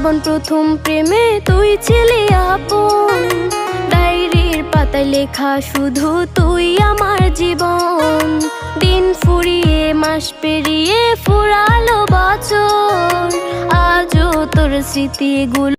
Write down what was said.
জীবন প্রথম প্রেমে তুই ছিলি আপন, ডায়েরির পাতায় লেখা শুধু তুই আমার জীবন। দিন ফুরিয়ে মাস পেরিয়ে ফুরালো বছর, আজও তোর স্মৃতিগুলো